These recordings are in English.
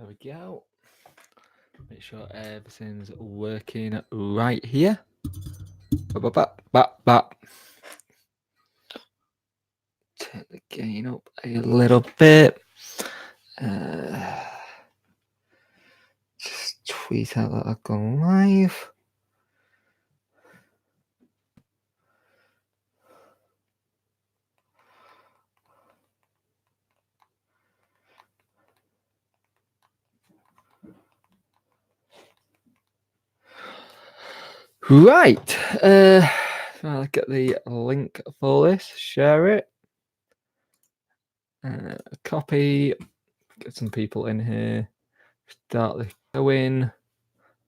There we go. Make sure everything's working right here. Bop, bop, bop, bop. Turn the gain up a little bit. Just tweet out that I've gone live. Right. I'll get the link for this, share it. Copy, get some people in here, start the going.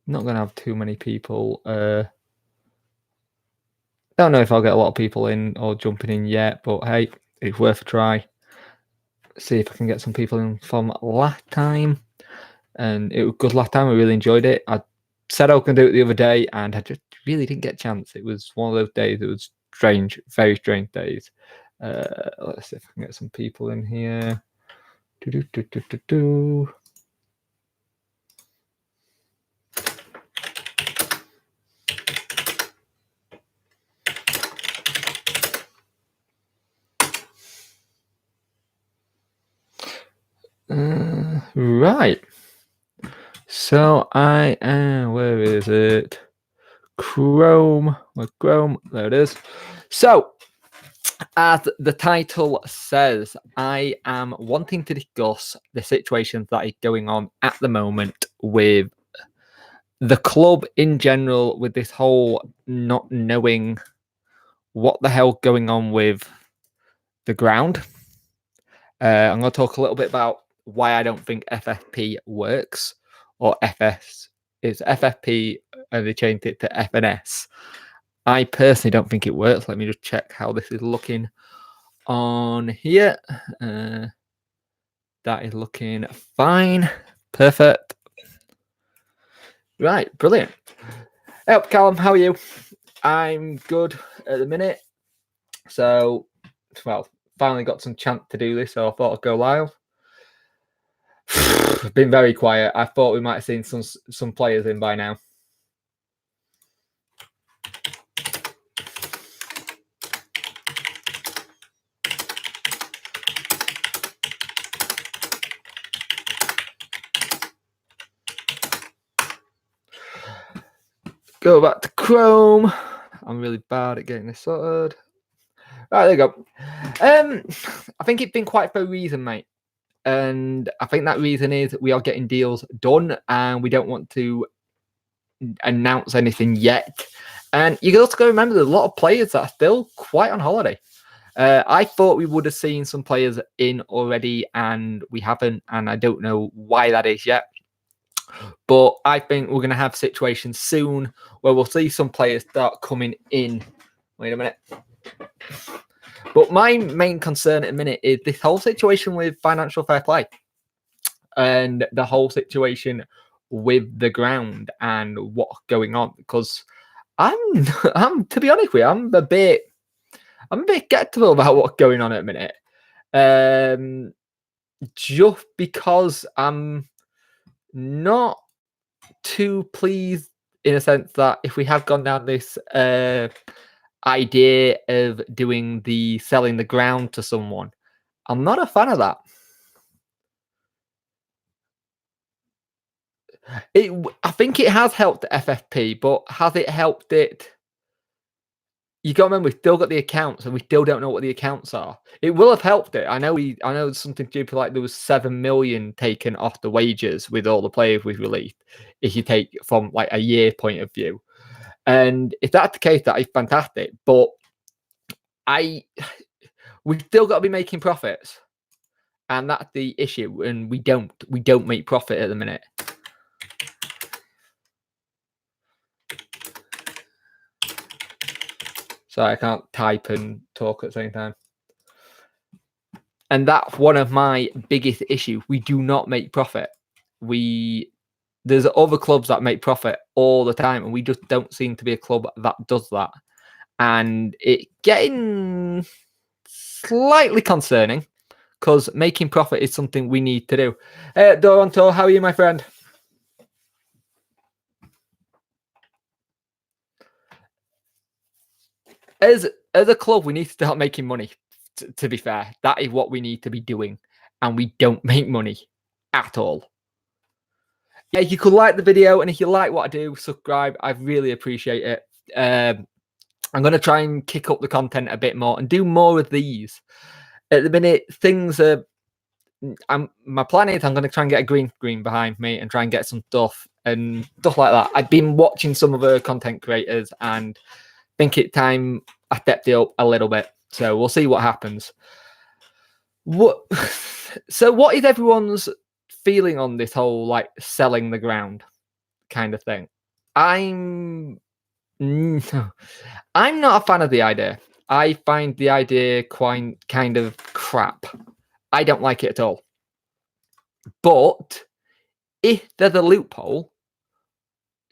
Not going to have too many people. Don't know if I'll get a lot of people in or jumping in yet, but hey, it's worth a try. See if I can get some people in from last time. And it was good last time. I really enjoyed it. I said I was going to do it the other day, and I just really didn't get a chance. It was one of those days that was strange, very strange days. Let's see if I can get some people in here. Right. So I am, where is it? Chrome, there it is. So, as the title says, I am wanting to discuss the situations that are going on at the moment with the club in general, with this whole not knowing what the hell going on with the ground. I'm going to talk a little bit about why I don't think FFP works, or FS. It's FFP and they changed it to FNS. I personally don't think it works. Let me just check how this is looking on here. That is looking fine. Perfect. Right, brilliant. Hey up, Callum, how are you? I'm good at the minute. So, well, finally got some chance to do this, so I thought I'd go live. I've been very quiet. I thought we might have seen some players in by now. Go back to Chrome. I'm really bad at getting this sorted. Right, there you go. I think it's been quiet for a reason, mate. And I think that reason is we are getting deals done and we don't want to announce anything yet. And you also got to remember there's a lot of players that are still quite on holiday. I thought we would have seen some players in already and we haven't. And I don't know why that is yet. But I think we're going to have situations soon where we'll see some players start coming in. Wait a minute. But my main concern at the minute is this whole situation with financial fair play and the whole situation with the ground and what's going on. Because I'm to be honest with you, I'm a bit skeptical about what's going on at the minute. Just because I'm not too pleased in a sense that if we have gone down this idea of selling the ground to someone, I'm not a fan of that. I think it has helped the FFP, but has it helped it? You got to remember, we still got the accounts, and we still don't know what the accounts are. It will have helped it. I know something stupid like there was 7 million taken off the wages with all the players we've released. If you take from like a year point of view, and if that's the case, that is fantastic. But we've still got to be making profits, and that's the issue. And we don't make profit at the minute. So I can't type and talk at the same time. And that's one of my biggest issues. We do not make profit. There's other clubs that make profit all the time, and we just don't seem to be a club that does that. And it's getting slightly concerning because making profit is something we need to do. Doronto, how are you, my friend? As a club, we need to start making money. To be fair, that is what we need to be doing, and we don't make money at all. Yeah, you could like the video, and if you like what I do, subscribe. I really appreciate it. I'm going to try and kick up the content a bit more and do more of these. At the minute, things are. My plan is I'm going to try and get a green screen behind me and try and get some stuff and stuff like that. I've been watching some other content creators and think it's time I stepped it up a little bit. So we'll see what happens. So what is everyone's feeling on this whole like selling the ground kind of thing? I'm not a fan of the idea. I find the idea quite kind of crap. I don't like it at all. But if there's a loophole,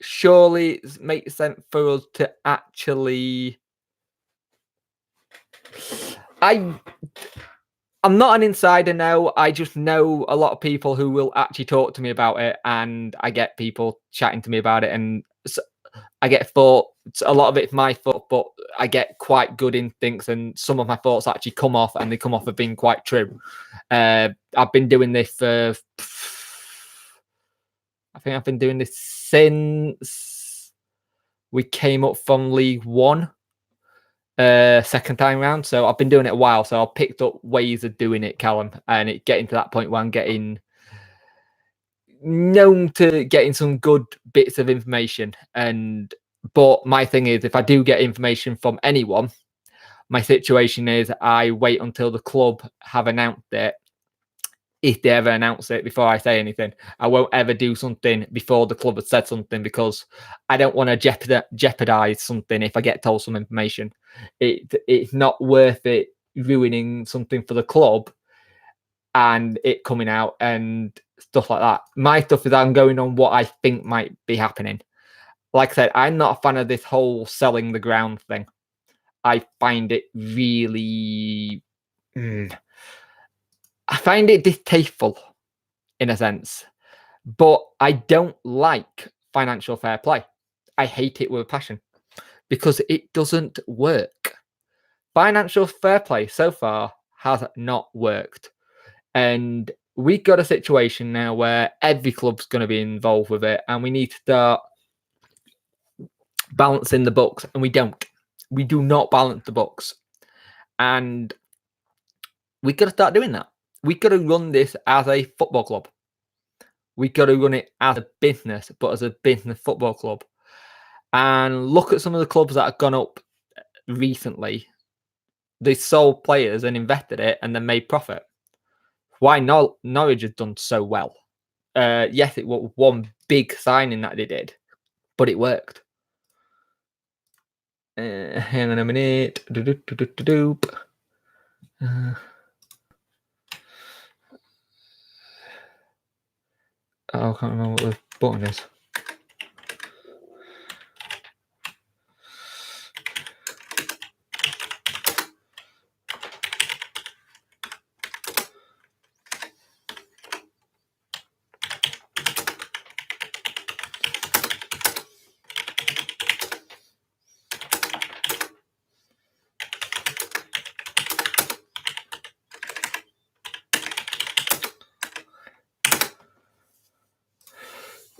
surely it makes sense for us to actually. I'm not an insider now. I just know a lot of people who will actually talk to me about it, and I get people chatting to me about it, and I get thoughts. A lot of it's my thought, but I get quite good instincts, and some of my thoughts actually come off, and they come off as being quite true. I've been doing this for. I think I've been doing this since we came up from League One. Second time round, so I've been doing it a while, so I've picked up ways of doing it, Callum, and it's getting to that point where I'm getting known to getting some good bits of information. But my thing is, if I do get information from anyone, my situation is I wait until the club have announced it. If they ever announce it before I say anything, I won't ever do something before the club has said something, because I don't want to jeopardize something if I get told some information. It's not worth it ruining something for the club and it coming out and stuff like that. My stuff is I'm going on what I think might be happening. Like I said, I'm not a fan of this whole selling the ground thing. I find it really. I find it distasteful in a sense, but I don't like financial fair play. I hate it with a passion because it doesn't work. Financial fair play so far has not worked. And we've got a situation now where every club's going to be involved with it, and we need to start balancing the books, and we don't. We do not balance the books. And we've got to start doing that. We've got to run this as a football club. We've got to run it as a business, but as a business football club. And look at some of the clubs that have gone up recently. They sold players and invested it and then made profit. Why Norwich has done so well? Yes, it was one big signing that they did, but it worked. Hang on a minute. I can't remember what the button is.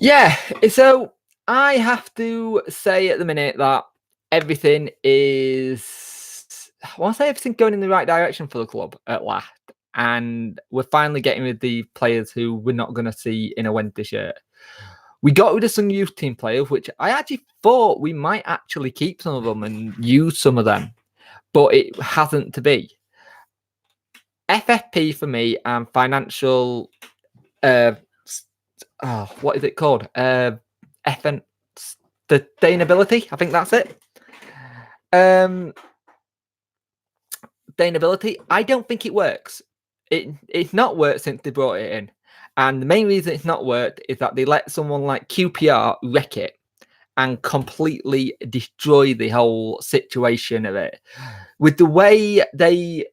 Yeah, so I have to say at the minute that everything is. I want to say everything's going in the right direction for the club at last, and we're finally getting rid of the players who we're not going to see in a winter shirt. We got rid of some youth team players, which I actually thought we might actually keep some of them and use some of them, but it hasn't to be. FFP for me and financial. What is it called? Sustainability. I think that's it. Sustainability. I don't think it works. It's not worked since they brought it in, and the main reason it's not worked is that they let someone like QPR wreck it and completely destroy the whole situation of it with the way they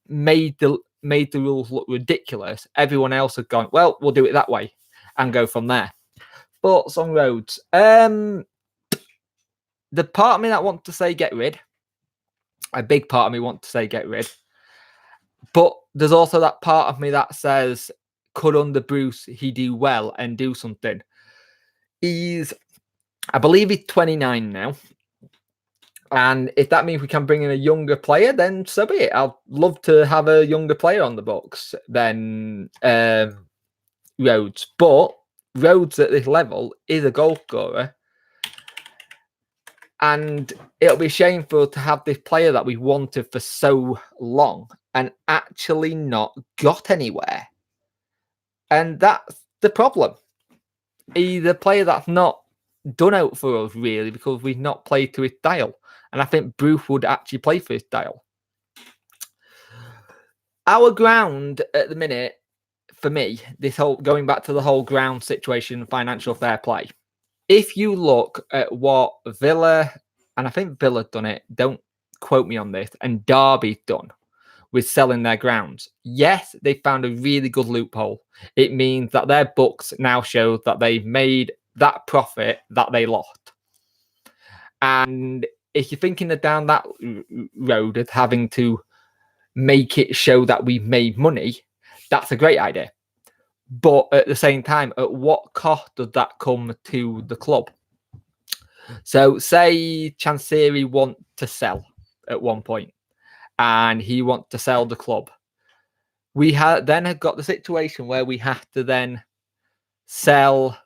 made the made the rules look ridiculous, everyone else had gone, well, we'll do it that way and go from there. Thoughts on roads? The part of me that wants to say get rid, a big part of me wants to say get rid, but there's also that part of me that says, could under Bruce he do well and do something? I believe he's 29 now. And if that means we can bring in a younger player, then so be it. I'd love to have a younger player on the books than Rhodes. But Rhodes at this level is a goal scorer. And it'll be shameful to have this player that we wanted for so long and actually not got anywhere. And that's the problem. He's a player that's not done out for us, really, because we've not played to his style. And I think Bruce would actually play for his style. Our ground at the minute, for me, this whole going back to the whole ground situation, financial fair play. If you look at what Villa, and I think Villa done it, don't quote me on this, and Derby's done with selling their grounds. Yes, they found a really good loophole. It means that their books now show that they've made that profit that they lost. And if you're thinking of down that road of having to make it show that we've made money, that's a great idea. But at the same time, at what cost does that come to the club? So say Chansiri want to sell at one point and he wants to sell the club. We then have got the situation where we have to then sell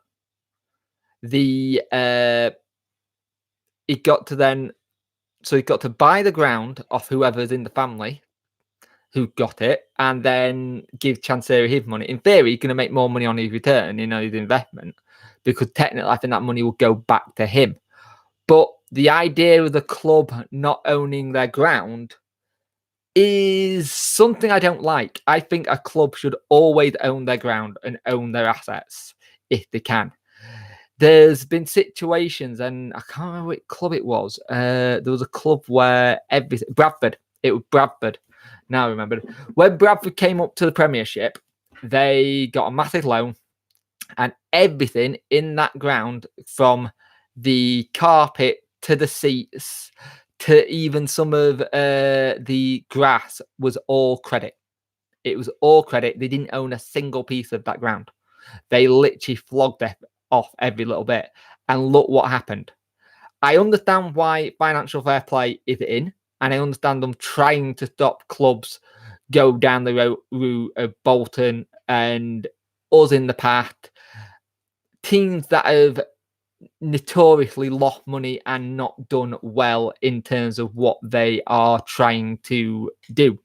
the he got to buy the ground off whoever's in the family who got it and then give Chansiri his money. In theory, he's going to make more money on his return, his investment, because technically I think that money will go back to him. But the idea of the club not owning their ground is something I don't like. I think a club should always own their ground and own their assets if they can. There's been situations, and I can't remember which club it was. There was a club where Bradford. It was Bradford. Now I remember. When Bradford came up to the Premiership, they got a massive loan, and everything in that ground, from the carpet to the seats to even some of the grass, was all credit. It was all credit. They didn't own a single piece of that ground. They literally flogged off every little bit. And look what happened. I understand why financial fair play is in, and I understand them trying to stop clubs go down the route of Bolton and us in the past. Teams that have notoriously lost money and not done well in terms of what they are trying to do.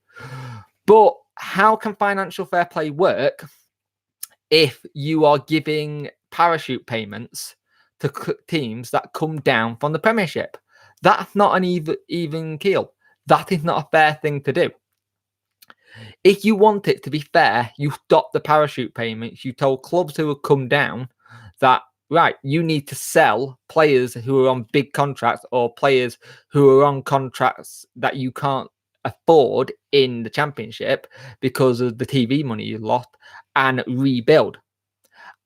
But how can financial fair play work if you are giving parachute payments to teams that come down from the Premiership? That's not an even keel. That is not a fair thing to do. If you want it to be fair, you stop the parachute payments. You told clubs who have come down that, right, you need to sell players who are on big contracts or players who are on contracts that you can't afford in the Championship because of the TV money you lost, and rebuild.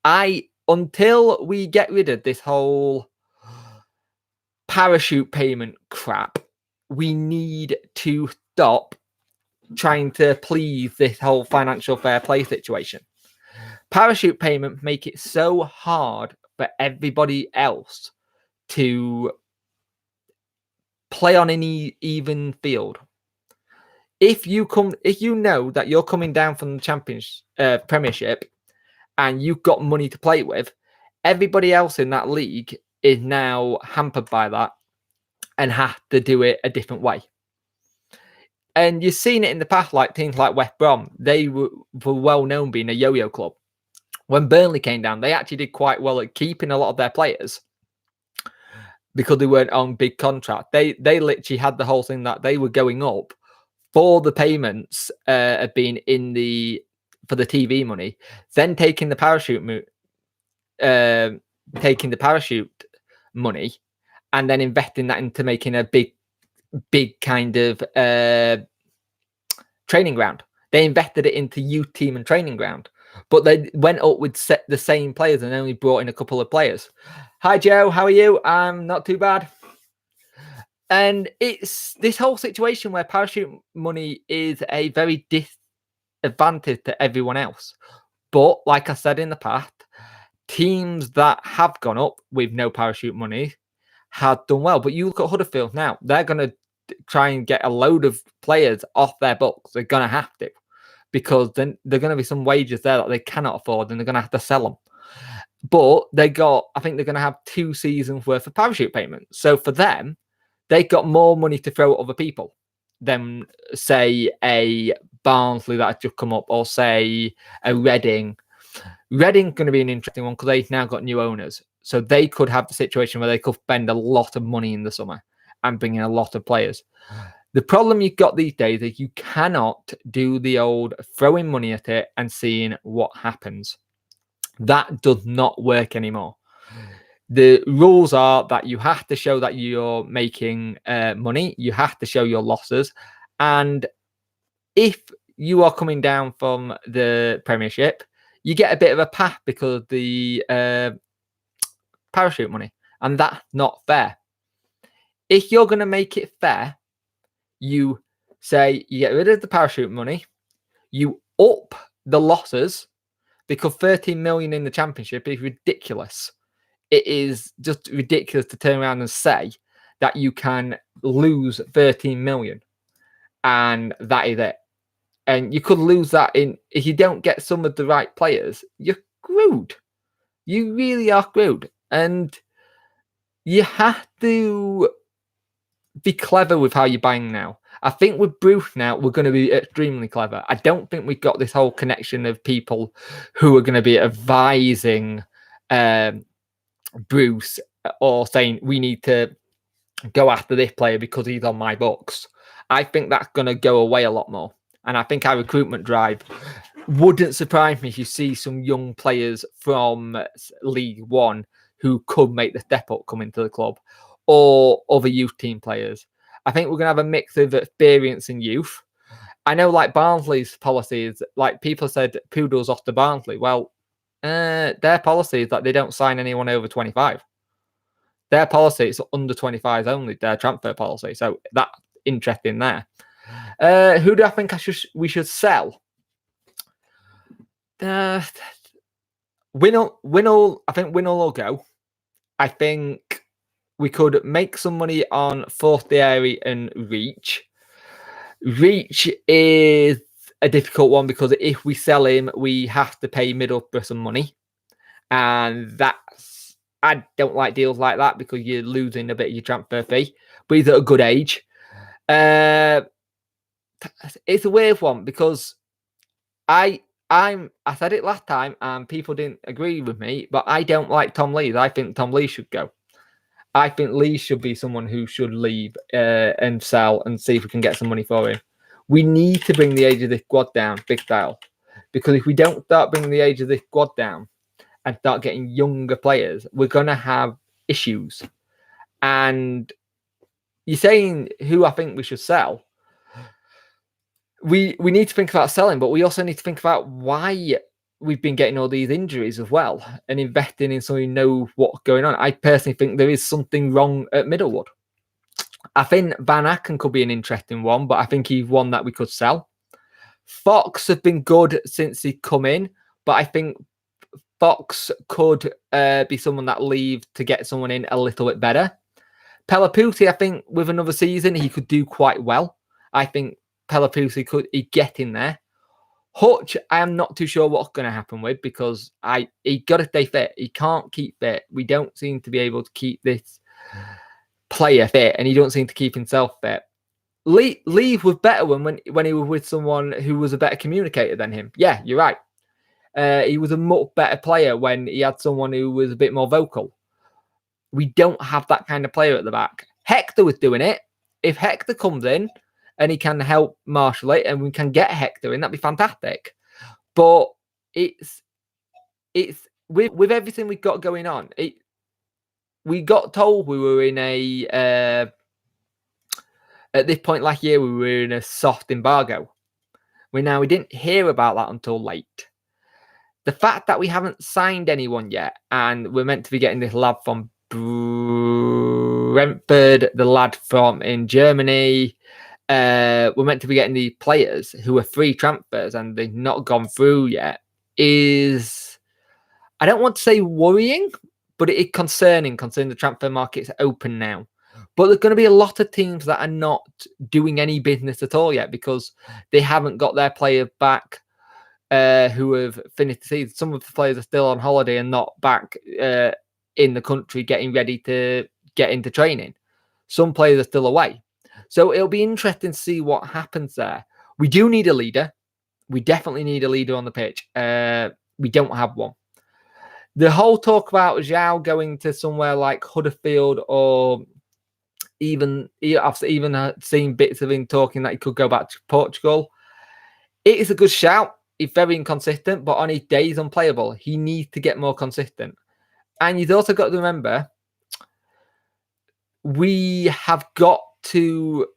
Until we get rid of this whole parachute payment crap, we need to stop trying to please this whole financial fair play situation. Parachute payment make it so hard for everybody else to play on any even field. If you know that you're coming down from the Premiership and you've got money to play with, everybody else in that league is now hampered by that and have to do it a different way. And you've seen it in the past, like teams like West Brom. They were well known being a yo-yo club. When Burnley came down, they actually did quite well at keeping a lot of their players because they weren't on big contract. They literally had the whole thing that they were going up for the payments of being for the TV money, then taking the parachute money, and then investing that into making a big kind of training ground. They invested it into youth team and training ground, but they went up with the same players and only brought in a couple of players. Hi, Joe. How are you? I'm not too bad. And it's this whole situation where parachute money is a very disadvantage to everyone else. But like I said in the past, teams that have gone up with no parachute money have done well. But you look at Huddersfield now, they're going to try and get a load of players off their books. They're going to have to, because then there are going to be some wages there that they cannot afford and they're going to have to sell them. But I think they're going to have 2 seasons worth of parachute payments. So for them, they got more money to throw at other people than, say, a Barnsley that had just come up, or say a Reading. Reading's going to be an interesting one because they've now got new owners. So they could have the situation where they could spend a lot of money in the summer and bring in a lot of players. The problem you've got these days is you cannot do the old throwing money at it and seeing what happens. That does not work anymore. The rules are that you have to show that you're making money. You have to show your losses. And if you are coming down from the Premiership, you get a bit of a path because of the parachute money. And that's not fair. If you're going to make it fair, you say you get rid of the parachute money, you up the losses, because 13 million in the Championship is ridiculous. It is just ridiculous to turn around and say that you can lose 13 million and that is it. And you could lose that if you don't get some of the right players, you're screwed. You really are screwed. And you have to be clever with how you're buying now. I think with Bruce now, we're going to be extremely clever. I don't think we've got this whole connection of people who are going to be advising Bruce or saying we need to go after this player because he's on my books. I think that's going to go away a lot more. And I think our recruitment drive wouldn't surprise me if you see some young players from League One who could make the step up come into the club, or other youth team players. I think we're going to have a mix of experience and youth. I know, like Barnsley's policies, like people said Poodle's off to Barnsley. Well, their policy is that they don't sign anyone over 25. Their policy is under 25s only, their transfer policy. So that's interesting there. Who do I think we should sell? Winnall. I think Winnall will go. I think we could make some money on Forestieri and Reach. Reach is a difficult one because if we sell him, we have to pay Middlesbrough some money. And I don't like deals like that because you're losing a bit of your transfer fee. But he's at a good age. It's a weird one because I said it last time and people didn't agree with me, but I don't like Tom Lees. I think Tom Lees should go. I think Lees should be someone who should leave and sell and see if we can get some money for him. We need to bring the age of this squad down, big style. Because if we don't start bringing the age of this squad down and start getting younger players, we're going to have issues. And you're saying who I think we should sell. We need to think about selling, but we also need to think about why we've been getting all these injuries as well and investing in someone who knows what's going on. I personally think there is something wrong at Middlewood. I think Van Aken could be an interesting one, but I think he's one that we could sell. Fox have been good since he come in, but I think Fox could be someone that leave to get someone in a little bit better. Pelaputi, I think with another season, he could do quite well. I think Pelaputi could get in there. Hutch, I am not too sure what's going to happen with because he got to stay fit. He can't keep fit. We don't seem to be able to keep this player fit, and he don't seem to keep himself fit. Leave was better when he was with someone who was a better communicator than him. Yeah, you're right. He was a much better player when he had someone who was a bit more vocal. We don't have that kind of player at the back. Hector was doing it. If Hector comes in and he can help marshal it and we can get Hector in, that'd be fantastic. But it's with everything we've got going on, we got told we were in a at this point last year we were in a soft embargo. We didn't hear about that until late. The fact that we haven't signed anyone yet, and we're meant to be getting this lad from Brentford, the lad from in Germany. We're meant to be getting the players who are free transfers and they've not gone through yet. Is, I don't want to say worrying, but it is concerning considering the transfer market's open now. But there's going to be a lot of teams that are not doing any business at all yet because they haven't got their players back who have finished the season. Some of the players are still on holiday and not back in the country getting ready to get into training. Some players are still away. So it'll be interesting to see what happens there. We do need a leader. We definitely need a leader on the pitch. We don't have one. The whole talk about Zhao going to somewhere like Huddersfield or I've even seen bits of him talking that he could go back to Portugal. It is a good shout. He's very inconsistent, but on his day he's unplayable. He needs to get more consistent. And you've also got to remember, we have got to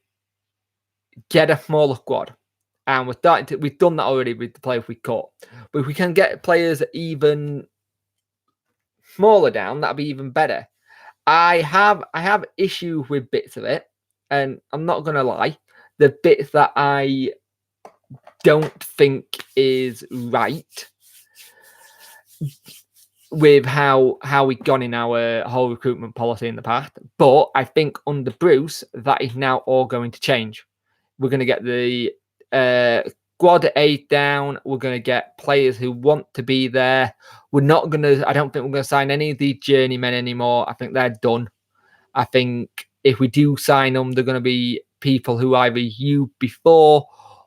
get a smaller squad. And we've done that already with the players we caught. But if we can get players even smaller down, that'd be even better. I have issues with bits of it, and I'm not gonna lie. The bits that I don't think is right with how we've gone in our whole recruitment policy in the past. But I think under Bruce, that is now all going to change. We're going to get the squad age down. We're going to get players who want to be there. I don't think we're going to sign any of these journeymen anymore. I think they're done. I think if we do sign them, they're going to be people who either you before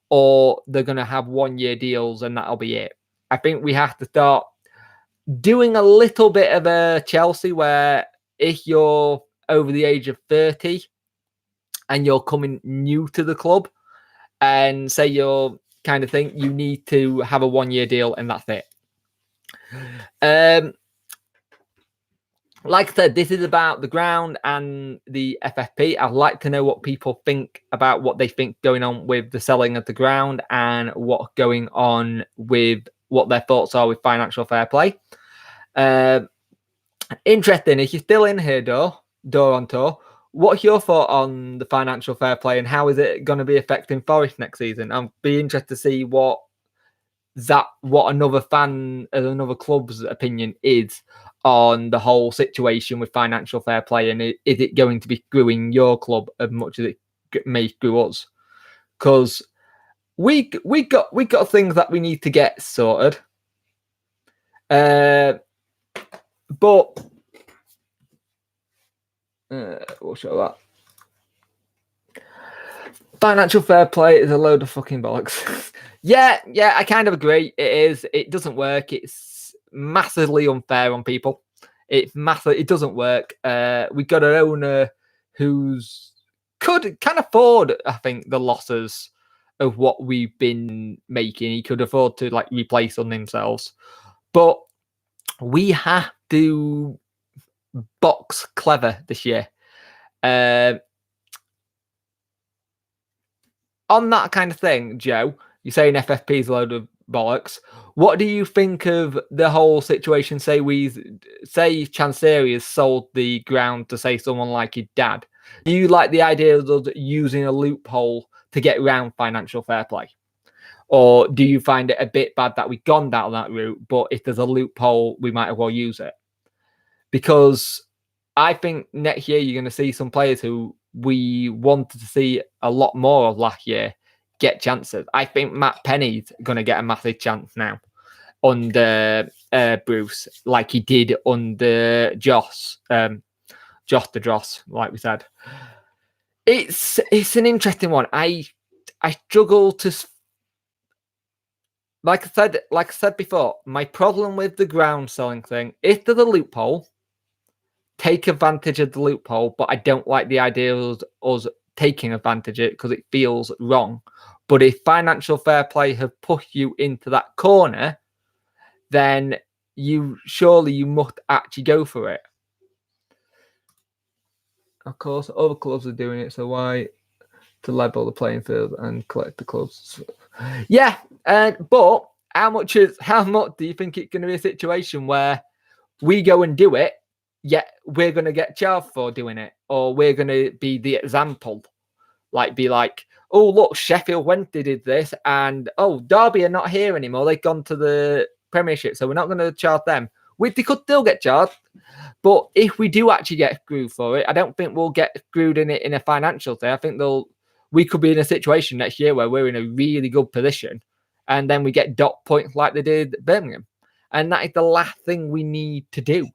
or they're going to have 1-year deals and that'll be it. I think we have to start doing a little bit of a Chelsea where if you're over the age of 30 and you're coming new to the club and say you're kind of thing, you need to have a 1-year deal and that's it. Like I said, this is about the ground and the FFP. I'd like to know what people think about what they think going on with the selling of the ground and what's going on with what their thoughts are with financial fair play. Interesting. If you're still in here, door on tour, what's your thought on the financial fair play and how is it going to be affecting Forest next season? I'd be interested to see what another club's opinion is on the whole situation with financial fair play, and is it going to be screwing your club as much as it may screw us? Because we got things that we need to get sorted. But we'll show that. Financial fair play is a load of fucking bollocks. yeah, I kind of agree. It is. It doesn't work. It's massively unfair on people. It's massive. It doesn't work. We got an owner who's can afford, I think, the losses of what we've been making. He could afford to replace on themselves, but we have to box clever this year. On that kind of thing, Joe, you're saying FFP is a load of bollocks. What do you think of the whole situation? Say Chansiri has sold the ground to say someone like his dad. Do you like the idea of using a loophole to get around financial fair play? Or do you find it a bit bad that we've gone down that route, but if there's a loophole, we might as well use it? Because I think next year you're going to see some players who we wanted to see a lot more of last year get chances. I think Matt Penny's going to get a massive chance now under Bruce, like he did under Joss the Dross, like we said. It's an interesting one. I struggle to, like I said before, my problem with the ground selling thing, if there's a loophole, take advantage of the loophole, but I don't like the idea of us taking advantage of it because it feels wrong. But if financial fair play have pushed you into that corner, then you must actually go for it. Of course, other clubs are doing it, so why to level the playing field and collect the clubs. Yeah, but how much do you think it's going to be a situation where we go and do it, yet we're going to get charged for doing it, or we're going to be the example, be like, oh look, Sheffield Wednesday did this, and oh, Derby are not here anymore. They've gone to the Premiership, so we're not going to charge them. They could still get charged, but if we do actually get screwed for it, I don't think we'll get screwed in it in a financial thing. I think we could be in a situation next year where we're in a really good position, and then we get dot points like they did at Birmingham. And that is the last thing we need to do.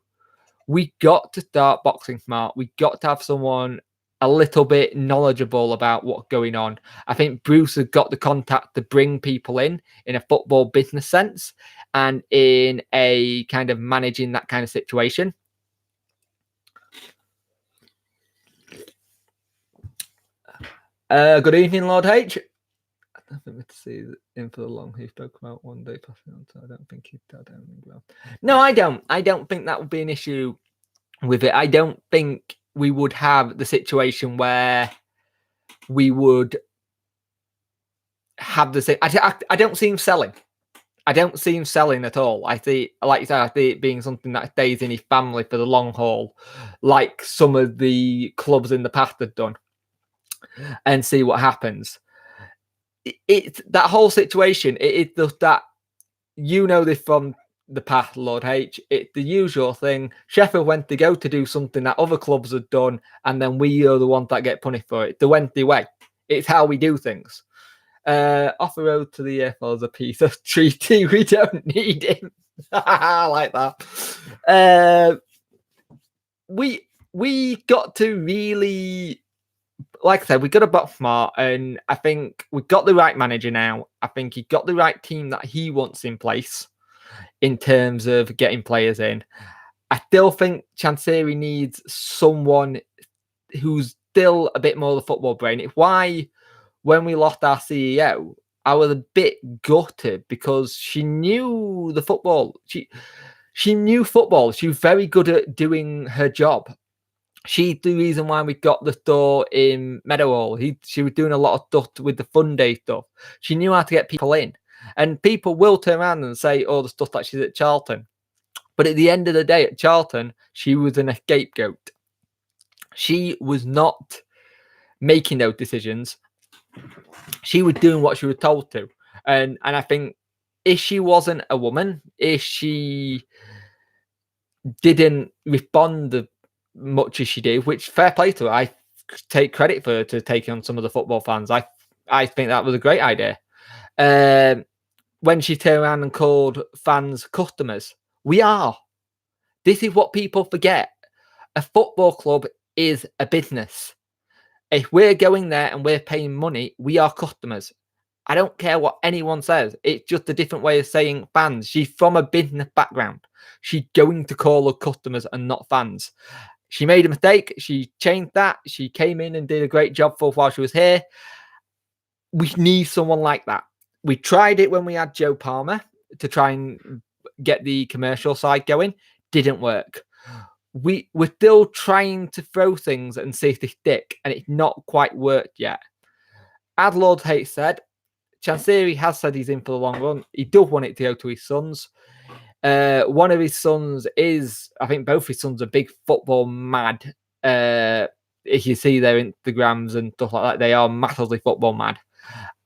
We got to start boxing smart. We got to have someone a little bit knowledgeable about what's going on. I think Bruce has got the contact to bring people in a football business sense and in a kind of managing that kind of situation. Good evening, Lord H. I don't think we see him for the long. He spoke about one day passing on, so I don't think he'd done anything well. No, I don't. I don't think that would be an issue with it. I don't think we would have the situation where we would have the same. I don't see him selling. I don't see him selling at all. I see, like you said, I see it being something that stays in his family for the long haul, like some of the clubs in the past have done, and see what happens. It's that whole situation. It's just that, you know, this from the past, Lord H. It's the usual thing. Sheffield went to go to do something that other clubs had done, and then we are the ones that get punished for it. The Wednesday way. It's how we do things. Off the road to the airport is a piece of treaty. We don't need him. I like that. We got to really, like I said, we got to box smart, and I think we got the right manager now. I think he got the right team that he wants in place in terms of getting players in. I still think Chansiri needs someone who's still a bit more the football brain. It's why when we lost our CEO, I was a bit gutted because she knew the football. She knew football. She was very good at doing her job. She's the reason why we got the store in Meadowhall. She was doing a lot of stuff with the fun day stuff. She knew how to get people in. And people will turn around and say, oh, the stuff that she's at Charlton. But at the end of the day, at Charlton, she was an scapegoat. She was not making those decisions. She was doing what she was told to. And I think if she wasn't a woman, if she didn't respond much as she did, which fair play to her, I take credit for her to take on some of the football fans. I think that was a great idea. When she turned around and called fans customers, we are. This is what people forget. A football club is a business. If we're going there and we're paying money, we are customers. I don't care what anyone says. It's just a different way of saying fans. She's from a business background. She's going to call her customers and not fans. She made a mistake. She changed that. She came in and did a great job for while she was here. We need someone like that. We tried it when we had Joe Palmer to try and get the commercial side going. Didn't work. We're still trying to throw things and see if they stick, and it's not quite worked yet. As Lord Hate said, Chansiri has said he's in for the long run. He does want it to go to his sons. One of his sons is, I think both his sons are big football mad. If you see their Instagrams and stuff like that, they are massively football mad.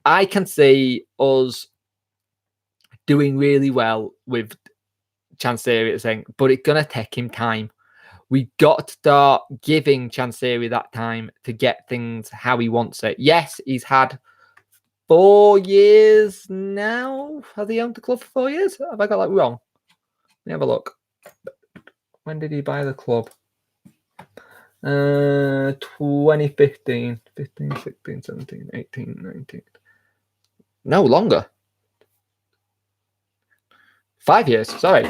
I can see us doing really well with Chansiri saying, but it's going to take him time. We got to start giving Chansiri that time to get things how he wants it. Yes, he's had 4 years now. Has he owned the club for 4 years? Have I got that wrong? Let me have a look. When did he buy the club? 2015. 15, 16, 17, 18, 19. No, longer. 5 years, sorry.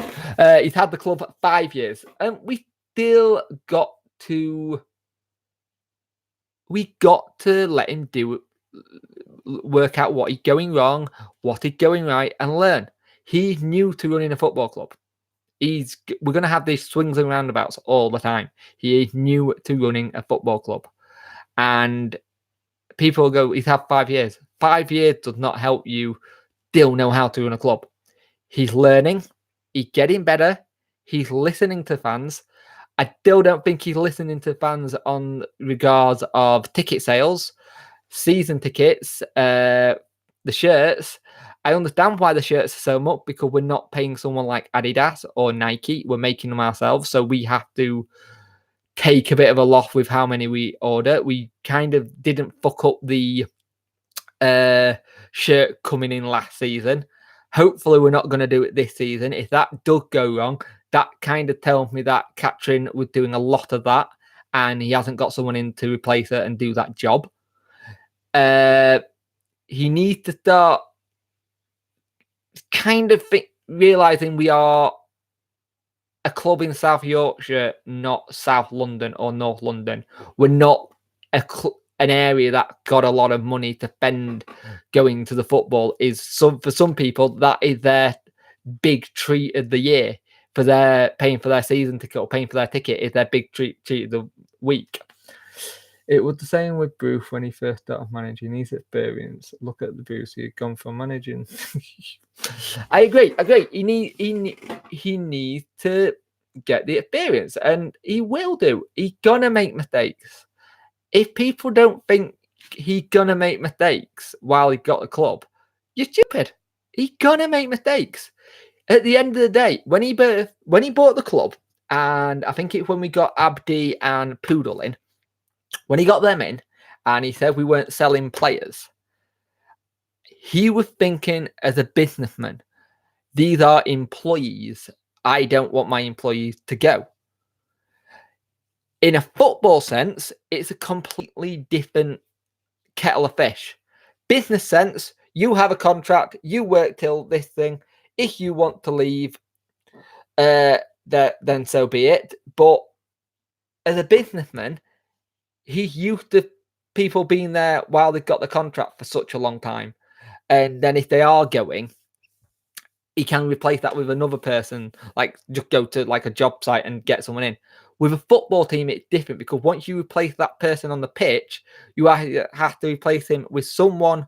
He's had the club for 5 years. And we still got to let him work out what he's going wrong, what he's going right, and learn. He's new to running a football club. We're going to have these swings and roundabouts all the time. He is new to running a football club. And people go, he's had 5 years. 5 years does not help you still know how to run a club. He's learning. He's getting better. He's listening to fans. I still don't think he's listening to fans on regards of ticket sales, season tickets, the shirts. I understand why the shirts are so much, because we're not paying someone like Adidas or Nike. We're making them ourselves. So we have to take a bit of a loss with how many we order. We kind of didn't fuck up the shirt coming in last season. Hopefully we're not going to do it this season. If that does go wrong, that kind of tells me that Katrin was doing a lot of that and he hasn't got someone in to replace her and do that job. He needs to start kind of realising we are a club in South Yorkshire, not South London or North London. We're not an area that got a lot of money to spend going to the football. For some people, that is their big treat of the year. For their paying for their season ticket or paying for their ticket is their big treat of the week. It was the same with Bruce when he first started managing. His experience. Look at the Bruce he'd gone from managing. I agree. He needs to get the experience, and he will do. He's gonna make mistakes. If people don't think he's gonna make mistakes while he got the club, you're stupid. He's gonna make mistakes. At the end of the day, when he bought the club, and I think it's when we got Abdi and Poodle in, when he got them in, and he said we weren't selling players, he was thinking as a businessman, these are employees. I don't want my employees to go. In a football sense, it's a completely different kettle of fish. Business sense, you have a contract, you work till this thing. If you want to leave, then so be it. But as a businessman, he's used to people being there while they've got the contract for such a long time. And then if they are going, he can replace that with another person, like just go to like a job site and get someone in. With a football team, it's different because once you replace that person on the pitch, you have to replace him with someone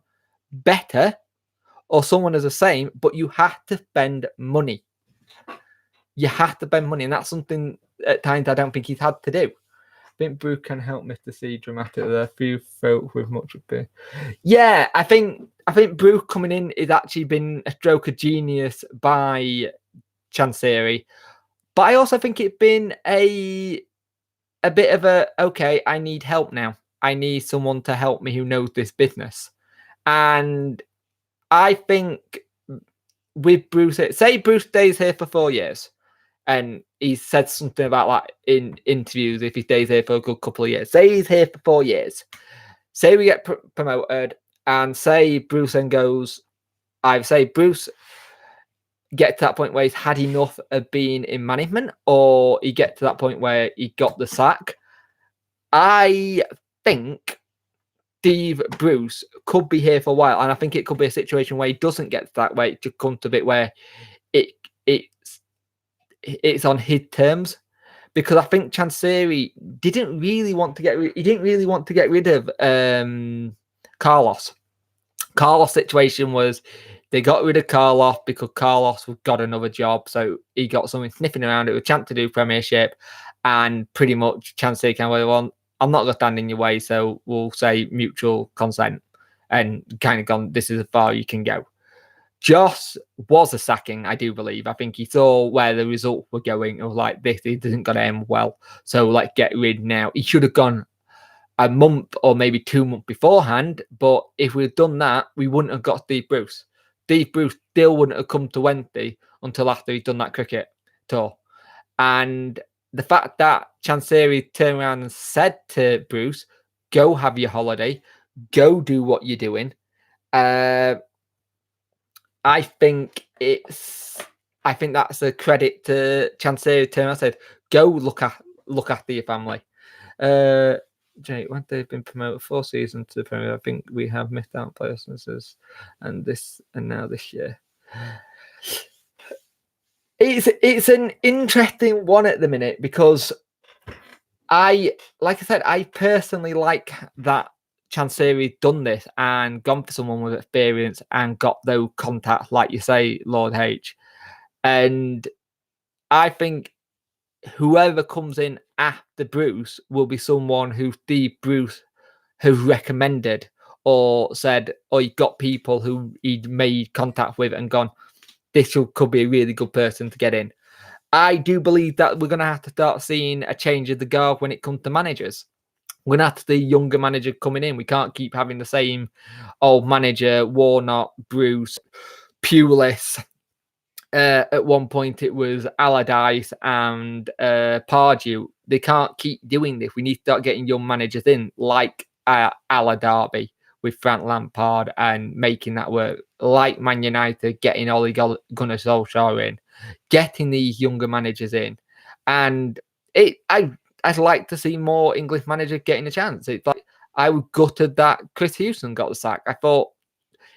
better or someone as the same, but you have to spend money. You have to spend money, and that's something at times I don't think he's had to do. I think Bruce can help Mr. C dramatic there. Few folk with much of it. Yeah, I think Bruce coming in has actually been a stroke of genius by Chansiri. But I also think it's been a bit of a, okay, I need help now. I need someone to help me who knows this business. And I think with Bruce, say Bruce stays here for 4 years, and he said something about that in interviews, if he stays here for a good couple of years. Say he's here for 4 years. Say we get promoted, and say Bruce then goes, I say Bruce get to that point where he's had enough of being in management, or he get to that point where he got the sack. I think Steve Bruce could be here for a while, and I think it could be a situation where he doesn't get to that way. It could come to a bit where it's on his terms, because I think Chansiri didn't really want to get rid of Carlos. Carlos' situation was they got rid of Carlos because Carlos got another job, so he got something sniffing around it with a chance to do Premiership, and pretty much Chansiri kind of went, well, I'm not going to stand in your way, so we'll say mutual consent, and kind of gone, this is as far you can go. Joss was a sacking, I do believe. I think he saw where the results were going. It was like, this isn't going to end well, so let's get rid now. He should have gone a month or maybe 2 months beforehand, but if we'd done that, we wouldn't have got Steve Bruce. Steve Bruce still wouldn't have come to Wednesday until after he'd done that cricket tour. And the fact that Chansiri turned around and said to Bruce, go have your holiday, go do what you're doing. I think that's a credit to Chansiri. Turn around and said, go look after your family. Jake, when they've been promoted 4 seasons to the Premier, I think we have missed out players and now this year. It's an interesting one at the minute, because I personally like that Chansiri done this and gone for someone with experience and got those contacts, like you say, Lord H. And I think whoever comes in after Bruce will be someone who Steve Bruce has recommended or said, or he got people who he'd made contact with and gone, this could be a really good person to get in. I do believe that we're going to have to start seeing a change of the guard when it comes to managers. We're going to have to see younger manager coming in. We can't keep having the same old manager, Warnock, Bruce, Pulis. At one point, it was Allardyce and Pardew. They can't keep doing this. We need to start getting young managers in, like Ala Derby with Frank Lampard and making that work, like Man United getting Ole Gunnar Solskjaer in, getting these younger managers in. And I'd like to see more English managers getting a chance. It's like I was gutted that Chris Houston got the sack. I thought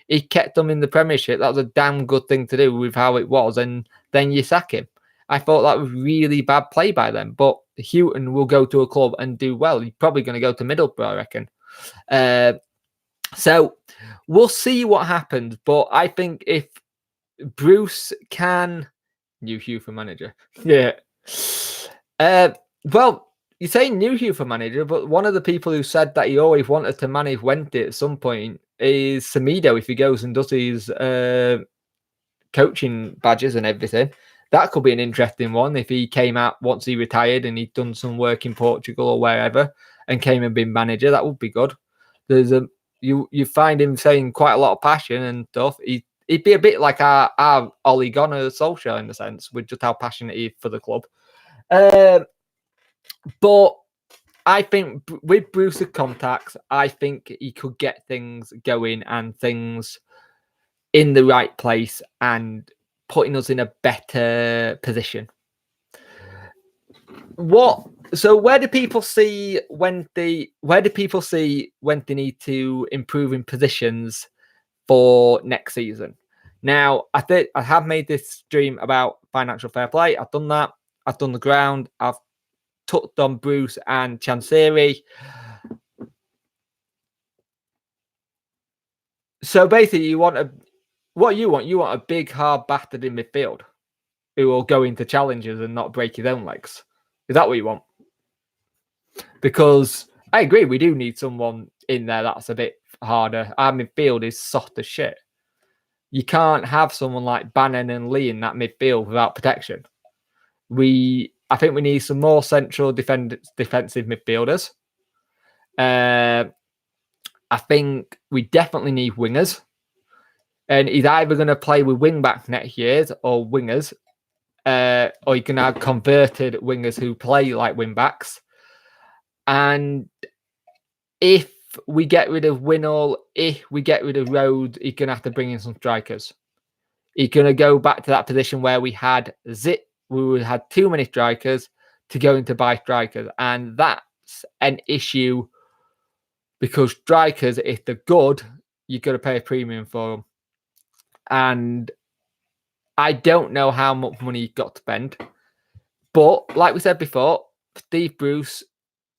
he kept them in the Premiership. That was a damn good thing to do with how it was, and then you sack him. I thought that was really bad play by them. But Houghton will go to a club and do well. He's probably going to go to Middlesbrough, I reckon. So we'll see what happens. But I think if Bruce can... New Hugh for manager. Yeah. Well, you say new Hugh for manager, but one of the people who said that he always wanted to manage Wenty at some point is Semedo, if he goes and does his coaching badges and everything. That could be an interesting one if he came out once he retired and he'd done some work in Portugal or wherever and came and been manager. That would be good. There's you find him saying quite a lot of passion and stuff. He'd be a bit like our Ole Gunnar Solskjaer in the sense, with just how passionate he is for the club. But I think with Bruce's contacts, I think he could get things going and things in the right place and putting us in a better position. So where do people see when they need to improve in positions for next season? Now, I think I have made this stream about financial fair play. I've done that. I've done the ground. I've touched on Bruce and Chansiri. So basically, you want a big, hard bastard in midfield who will go into challenges and not break his own legs. Is that what you want? Because I agree, we do need someone in there that's a bit harder. Our midfield is soft as shit. You can't have someone like Bannon and Lee in that midfield without protection. I think we need some more central defensive midfielders. I think we definitely need wingers. And he's either going to play with wing back next year or wingers, or you can have converted wingers who play like wing backs. And if we get rid of Winnall, if we get rid of Rhodes, he's going to have to bring in some strikers. He's going to go back to that position where we had too many strikers to go into buy strikers. And that's an issue because strikers, if they're good, you've got to pay a premium for them. And I don't know how much money you've got to spend. But like we said before, Steve Bruce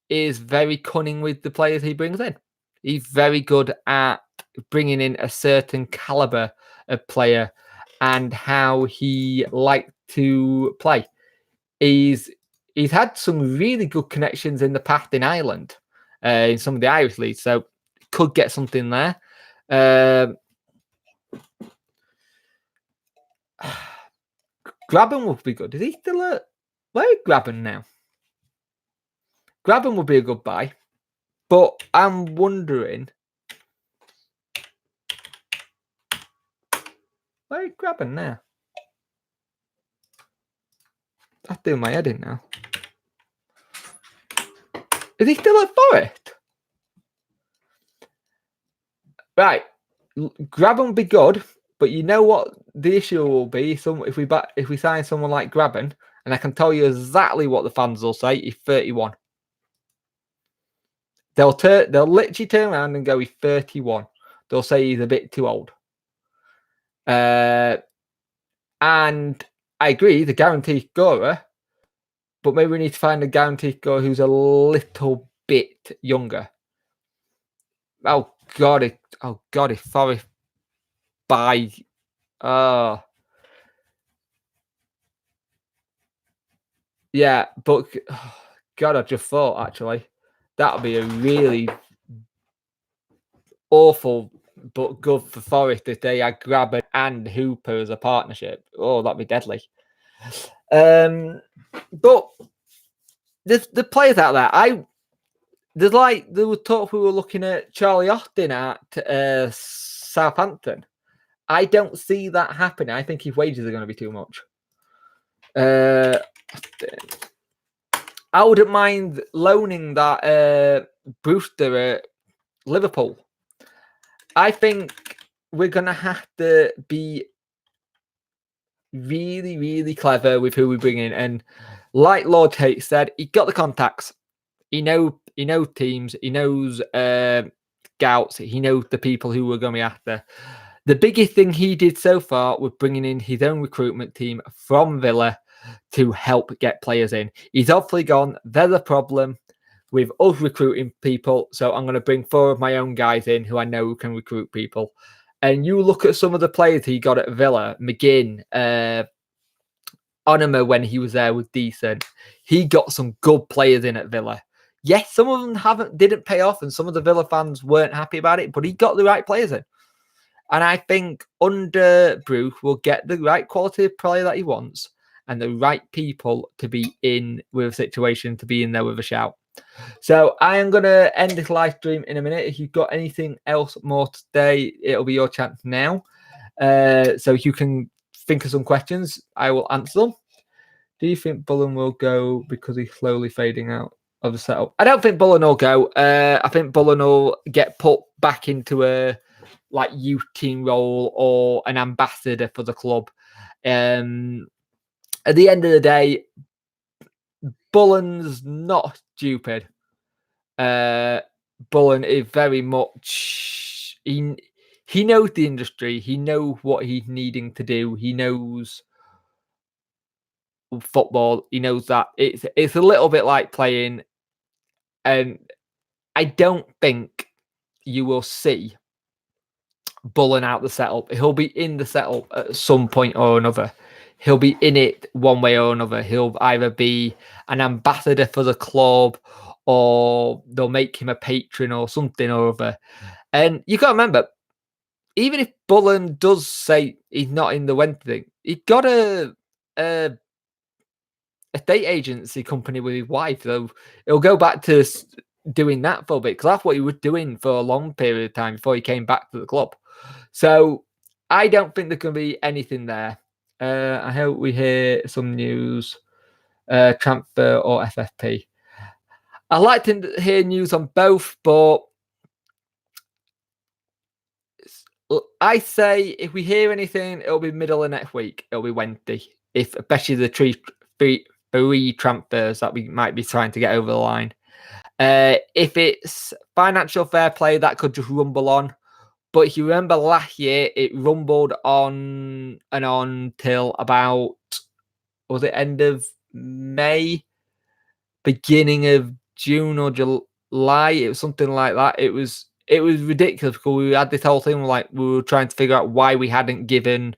is very cunning with the players he brings in. He's very good at bringing in a certain caliber of player and how he likes to play. He's had some really good connections in the past in Ireland, in some of the Irish leagues, so could get something there. Graben would be good. Is he still where is Graben now? Graben would be a good buy, but I'm wondering where is Graben now? That's doing my head in now. Is he still at Forest? Right, Graben would be good, but you know what the issue will be? If we sign someone like Graben, and I can tell you exactly what the fans will say: he's 31. They'll literally turn around and go, he's 31. They'll say he's a bit too old. And I agree, he's a guaranteed scorer, but maybe we need to find a guaranteed scorer who's a little bit younger. Oh God! If Forest buy, oh yeah, but God, I just thought actually that would be a really awful but good for Forest if they had Grabban and Hooper as a partnership. Oh, that'd be deadly. But there's the players out there. There was talk we were looking at Charlie Austin at Southampton. I don't see that happening. I think his wages are going to be too much. I wouldn't mind loaning that Brewster at Liverpool. I think we're going to have to be really, really clever with who we bring in. And like Lord Tate said, he got the contacts. He knows teams. He knows scouts. He knows the people who we're going to be after. The biggest thing he did so far was bringing in his own recruitment team from Villa to help get players in. He's obviously gone, there's a problem with us recruiting people, so I'm going to bring 4 of my own guys in who I know can recruit people. And you look at some of the players he got at Villa, McGinn, Onema when he was there was decent. He got some good players in at Villa. Yes, some of them didn't pay off, and some of the Villa fans weren't happy about it, but he got the right players in. And I think under Bruce will get the right quality of player that he wants and the right people to be in with a situation, to be in there with a shout. So I am going to end this live stream in a minute. If you've got anything else more today, it'll be your chance now. So you can think of some questions. I will answer them. Do you think Bullen will go because he's slowly fading out of the setup? I don't think Bullen will go. I think Bullen will get put back into a youth team role or an ambassador for the club. At the end of the day, Bullen's not stupid. Bullen is very much he knows the industry. He knows what he's needing to do. He knows football. He knows that it's a little bit like playing. And I don't think you will see Bullen out the setup. He'll be in the setup at some point or another. He'll be in it one way or another. He'll either be an ambassador for the club or they'll make him a patron or something or other. And you got to remember, even if Bullen does say he's not in the Wednesday thing, he got a estate agency company with his wife. So it'll go back to doing that for a bit because that's what he was doing for a long period of time before he came back to the club. So I don't think there can be anything there. I hope we hear some news, transfer or FFP. I like to hear news on both, but I say if we hear anything, it'll be middle of next week. It'll be Wednesday, especially the three transfers that we might be trying to get over the line. If it's financial fair play, that could just rumble on. But if you remember last year, it rumbled on and on till about, was it end of May, beginning of June or July? It was something like that. It was ridiculous because we had this whole thing like we were trying to figure out why we hadn't given,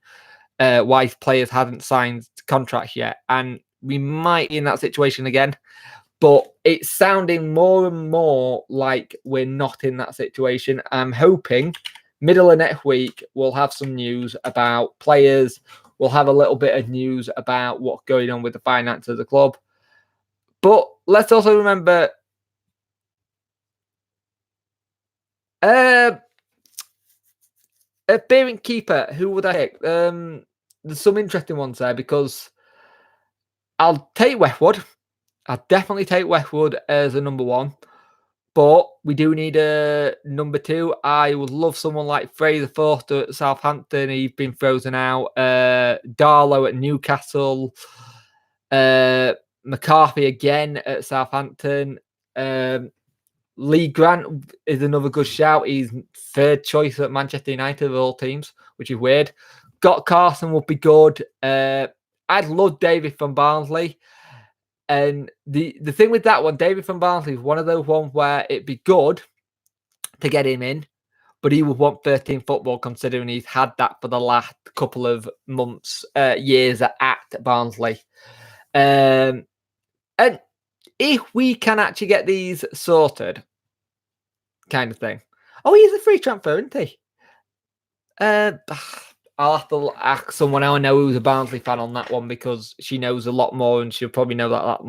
why players hadn't signed contracts yet. And we might be in that situation again. But it's sounding more and more like we're not in that situation. I'm hoping middle of next week, we'll have some news about players. We'll have a little bit of news about what's going on with the finance of the club. But let's also remember, a Goalkeeper, who would I pick? There's some interesting ones there because I'll take Westwood. I'll definitely take Westwood as a number one. But we do need a number two. I would love someone like Fraser Forster at Southampton. He's been frozen out. Darlow at Newcastle. McCarthy again at Southampton. Lee Grant is another good shout. He's third choice at Manchester United of all teams, which is weird. Scott Carson would be good. I'd love David from Barnsley. And the thing with that one, David from Barnsley is one of those ones where it'd be good, to get him in, but he would want 13 football considering he's had that for the last couple of months, years at Barnsley. And if we can actually get these sorted, kind of thing. Oh, he's a free transfer, isn't he? I'll have to ask someone I know who's a Barnsley fan on that one because she knows a lot more and she'll probably know that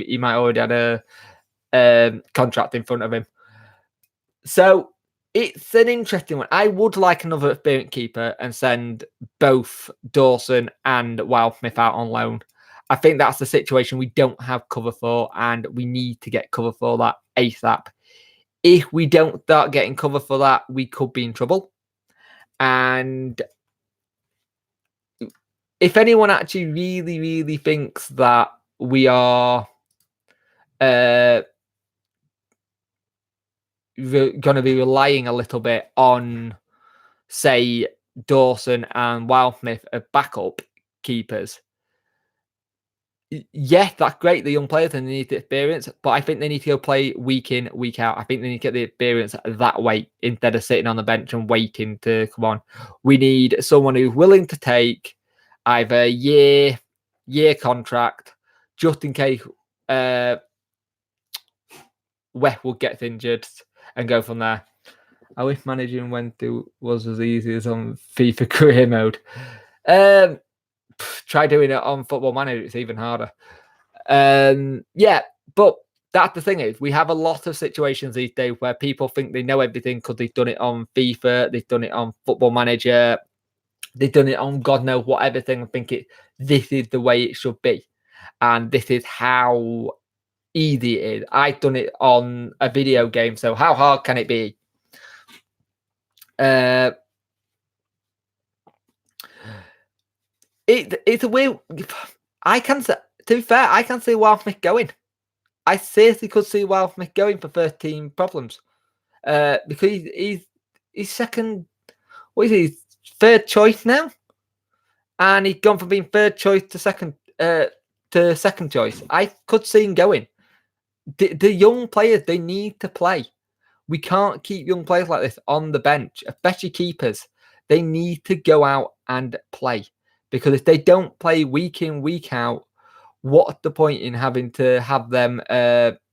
he might already had a contract in front of him. So it's an interesting one. I would like another experienced keeper and send both Dawson and Wildsmith out on loan. I think that's the situation we don't have cover for, and we need to get cover for that ASAP. If we don't start getting cover for that, we could be in trouble. And if anyone actually really, really thinks that we are going to be relying a little bit on, say, Dawson and Wildsmith as backup keepers, yeah, that's great. The young players and they need the experience, but I think they need to go play week in, week out. I think they need to get the experience that way instead of sitting on the bench and waiting to come on. We need someone who's willing to take either a year contract just in case Westwood gets injured and go from there. I wish managing was as easy as on FIFA career mode. Try doing it on Football Manager, it's even harder. Yeah, but that's the thing is we have a lot of situations these days where people think they know everything because they've done it on FIFA, they've done it on Football Manager, they've done it on God knows what everything, and think this is the way it should be, and this is how easy it is. I've done it on a video game, so how hard can it be? It's a weird. To be fair, I can see Wildsmith going. I seriously could see Wildsmith going for 13 problems. Because he's second. What is he? Third choice now, and he's gone from being third choice to second choice. I could see him going. The young players, they need to play. We can't keep young players like this on the bench, especially keepers. They need to go out and play. Because if they don't play week in, week out, what's the point in having to have them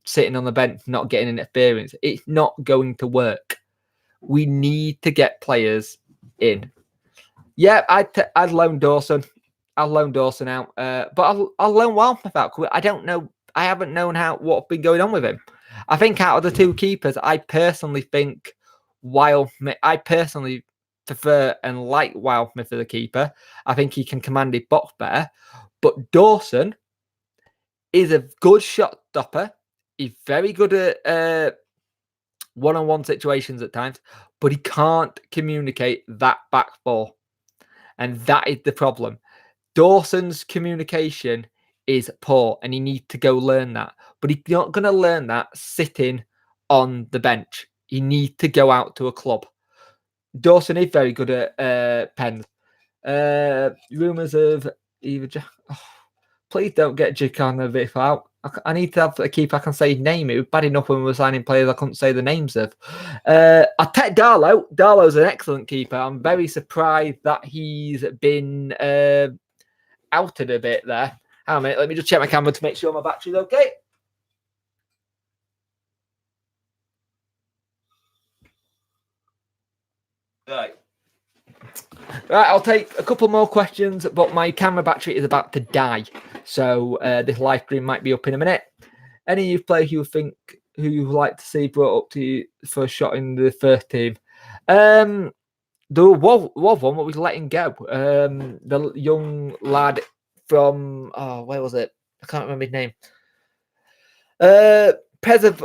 sitting on the bench, not getting an experience? It's not going to work. We need to get players in. Yeah, I'd loan Dawson. I'll loan Dawson out, but I'll loan Wildsmith out. I don't know. I haven't known what's been going on with him. I think out of the two keepers, I personally think Wildsmith. I personally prefer and like Wildsmith as a keeper. I think he can command his box better. But Dawson is a good shot stopper. He's very good at one-on-one situations at times, but he can't communicate that back four. And that is the problem. Dawson's communication is poor and he needs to go learn that. But he's not going to learn that sitting on the bench. He needs to go out to a club. Dawson is very good at pens. Rumours of either... please don't get Jukanovic out. I need to have a keeper I can say his name. It was bad enough when we were signing players I couldn't say the names of. I'll take Darlow. Darlow's an excellent keeper. I'm very surprised that he's been outed a bit there. Hang on a minute, let me just check my camera to make sure my battery's okay. Right, I'll take a couple more questions, but my camera battery is about to die. So this live stream might be up in a minute. Any youth player who you would like to see brought up to you for a shot in the first team? There was one what was letting go. The young lad from where was it? I can't remember his name. Pezov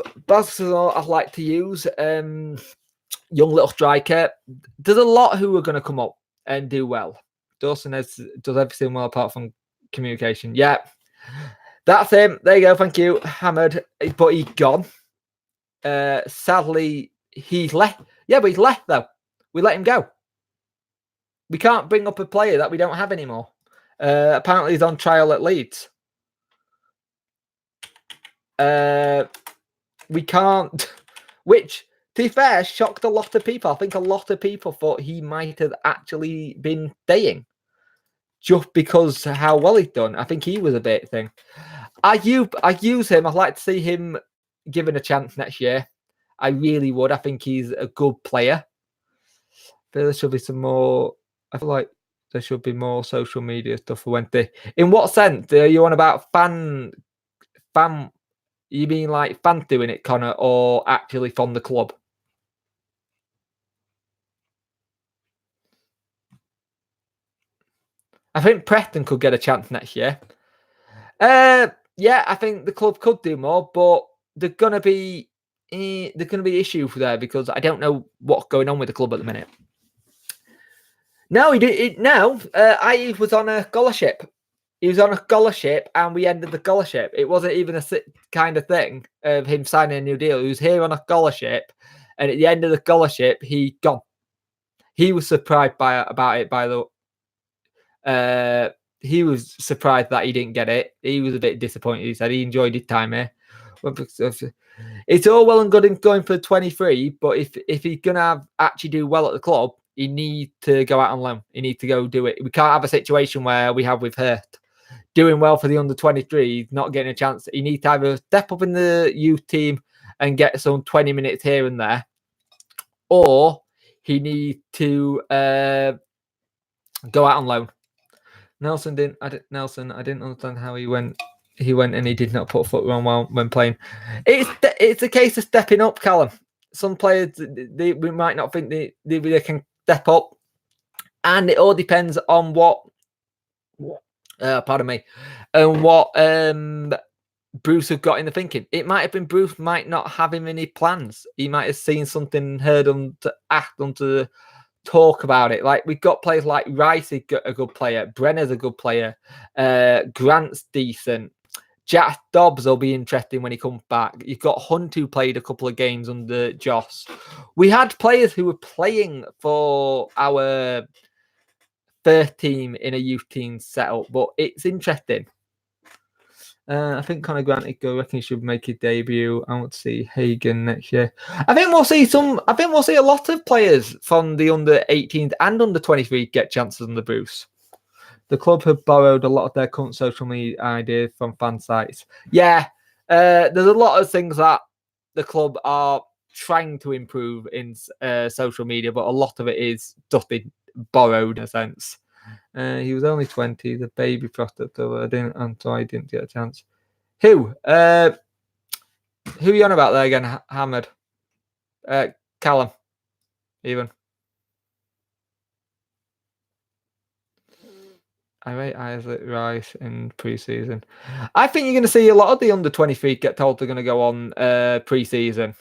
I'd like to use. Young little striker. There's a lot who are going to come up and do well. Dawson does everything well apart from communication. Yeah, that's him. There you go. Thank you, Hammered. But he's gone. Sadly, he's left. Yeah, but he's left though. We let him go. We can't bring up a player that we don't have anymore. Apparently, he's on trial at Leeds. We can't. Which, be fair, shocked a lot of people. I think a lot of people thought he might have actually been staying just because how well he'd done. I think he was a bit thing. I use him. I'd like to see him given a chance next year. I really would. I think he's a good player. I feel there should be some more. I feel like there should be more social media stuff for Wednesday. In what sense? Are you on about fan? You mean like fans doing it, Connor, or actually from the club? I think Preston could get a chance next year. Yeah, I think the club could do more, but there's gonna be issues there because I don't know what's going on with the club at the minute. No, he did. No, I was on a scholarship. He was on a scholarship, and we ended the scholarship. It wasn't even a kind of thing of him signing a new deal. He was here on a scholarship, and at the end of the scholarship, he gone. He was surprised about it. By the he was surprised that he didn't get it. He was a bit disappointed. He said he enjoyed his time here. It's all well and good in going for 23, but if he's gonna actually do well at the club, he needs to go out on loan. He needs to go do it. We can't have a situation where we have with Hurt doing well for the under 23, not getting a chance. He needs to either step up in the youth team and get some 20 minutes here and there, or he needs to go out on loan. Nelson, I didn't understand how he went. He went and he did not put foot wrong when playing. It's a case of stepping up, Callum. Some players we might not think they can step up, and it all depends on what. Pardon me, and what Bruce have got in the thinking. It might have been Bruce might not have him any plans. He might have seen something, heard him to act on to talk about it. Like we've got players like Rice, a good player. Brenner's a good player. Grant's decent. Jack Dobbs will be interesting when he comes back. You've got Hunt who played a couple of games under Joss. We had players who were playing for our first team in a youth team setup, but it's interesting. I think Conor Grant, I reckon he should make his debut. I want to see Hagen next year. I think we'll see a lot of players from the under 18s and under 23 get chances on the Bruce. The club have borrowed a lot of their current social media ideas from fan sites. Yeah, there's a lot of things that the club are trying to improve in social media, but a lot of it is just borrowed in a sense. He was only 20, the baby prospect, so I didn't get a chance. Who are you on about there again, Hamid? Callum, even. I rate Isaac Rice in pre-season. I think you're going to see a lot of the under 23 get told they're going to go on pre-season.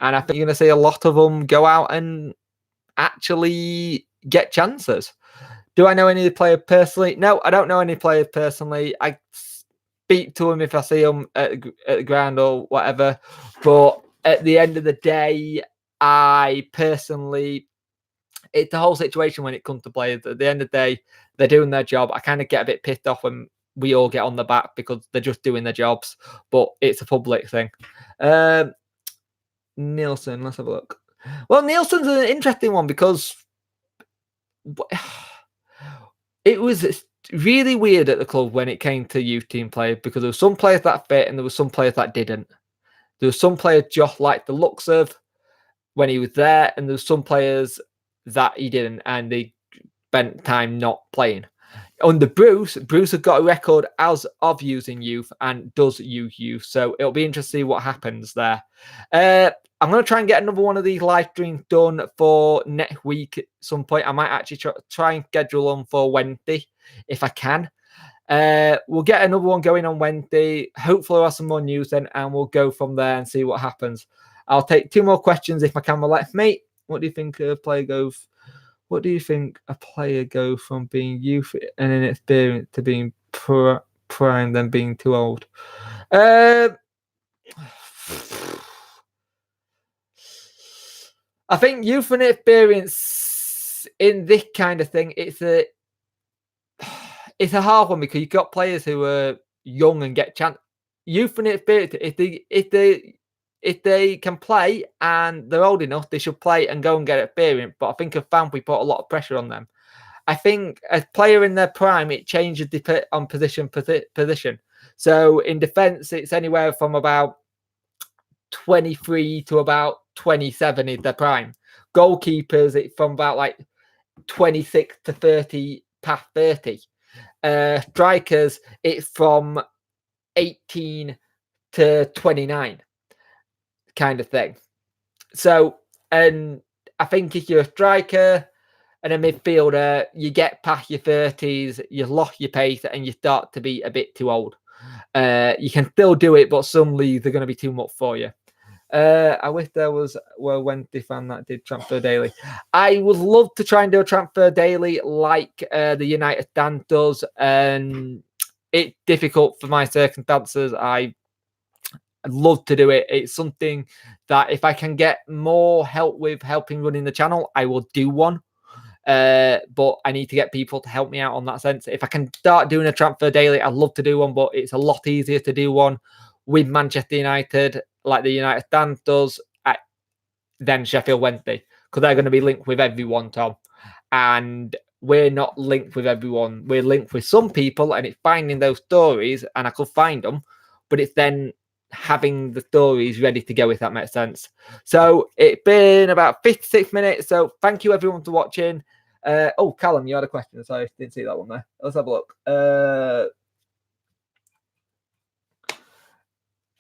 And I think you're going to see a lot of them go out and actually get chances. Do I know any player personally? No, I don't know any players personally. I speak to them if I see them at the ground or whatever. But at the end of the day, I personally, it's the whole situation when it comes to players. At the end of the day, they're doing their job. I kind of get a bit pissed off when we all get on the back because they're just doing their jobs. But it's a public thing. Nielsen, let's have a look. Well, Nielsen's an interesting one because it was really weird at the club when it came to youth team players because there were some players that fit and there were some players that didn't. There were some players Josh liked the looks of when he was there, and there were some players that he didn't, and they spent time not playing. Under Bruce has got a record as of using youth and does use youth, so it'll be interesting to see what happens there. I'm going to try and get another one of these live streams done for next week at some point. I might actually try and schedule them for Wednesday if I can. We'll get another one going on Wednesday. Hopefully we'll have some more news then, and we'll go from there and see what happens. I'll take 2 more questions if my camera lets me. What do you think a player goes? What do you think a player go from being youth and inexperienced to being prime, then being too old? I think youth and experience in this kind of thing, it's a hard one because you've got players who are young and get chance. Youth and experience, if they if they can play and they're old enough, they should play and go and get experience. But I think if we put a lot of pressure on them. I think a player in their prime, it changes on position. So in defence, it's anywhere from about 23 to about 27 is their prime. Goalkeepers, it's from about like 26 to 30, past 30. Strikers, it's from 18 to 29 kind of thing. So, and I think if you're a striker and a midfielder, you get past your 30s, you lost your pace, and you start to be a bit too old. You can still do it, but some leagues are going to be too much for you. I wish there was Wednesday fan that did transfer daily. I would love to try and do a transfer daily like the United Stand does, and it's difficult for my circumstances. I'd love to do it. It's something that if I can get more help with helping running the channel, I will do one. But I need to get people to help me out on that sense. If I can start doing a transfer daily, I'd love to do one, but it's a lot easier to do one with Manchester United, like the United Stand does, than Sheffield Wednesday, because they're going to be linked with everyone, Tom. And we're not linked with everyone. We're linked with some people, and it's finding those stories, and I could find them, but it's then having the stories ready to go, if that makes sense. So it's been about 56 minutes. So thank you everyone for watching. Oh, Callum, you had a question. Sorry, I didn't see that one there. Let's have a look.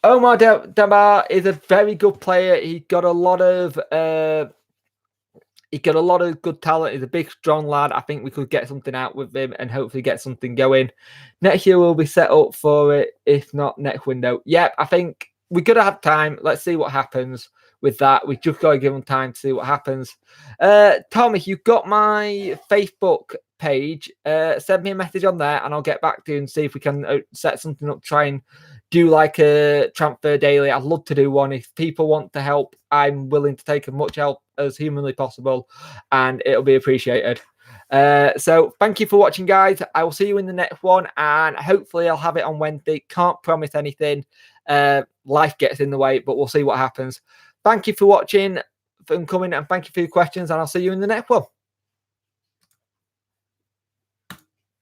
Omar Damar is a very good player. He got a lot of good talent. He's a big, strong lad. I think we could get something out with him and hopefully get something going. Next year we'll be set up for it, if not next window. Yep, I think we're going to have time. Let's see what happens with that. We just got to give them time to see what happens. Tom, if you've got my Facebook page, send me a message on there and I'll get back to you and see if we can set something up, try and do like a transfer daily. I'd love to do one. If people want to help, I'm willing to take as much help as humanly possible, and it'll be appreciated. So thank you for watching, guys. I will see you in the next one, and hopefully I'll have it on Wednesday. Can't promise anything. Life gets in the way, but we'll see what happens. Thank you for watching and coming, and thank you for your questions, and I'll see you in the next one.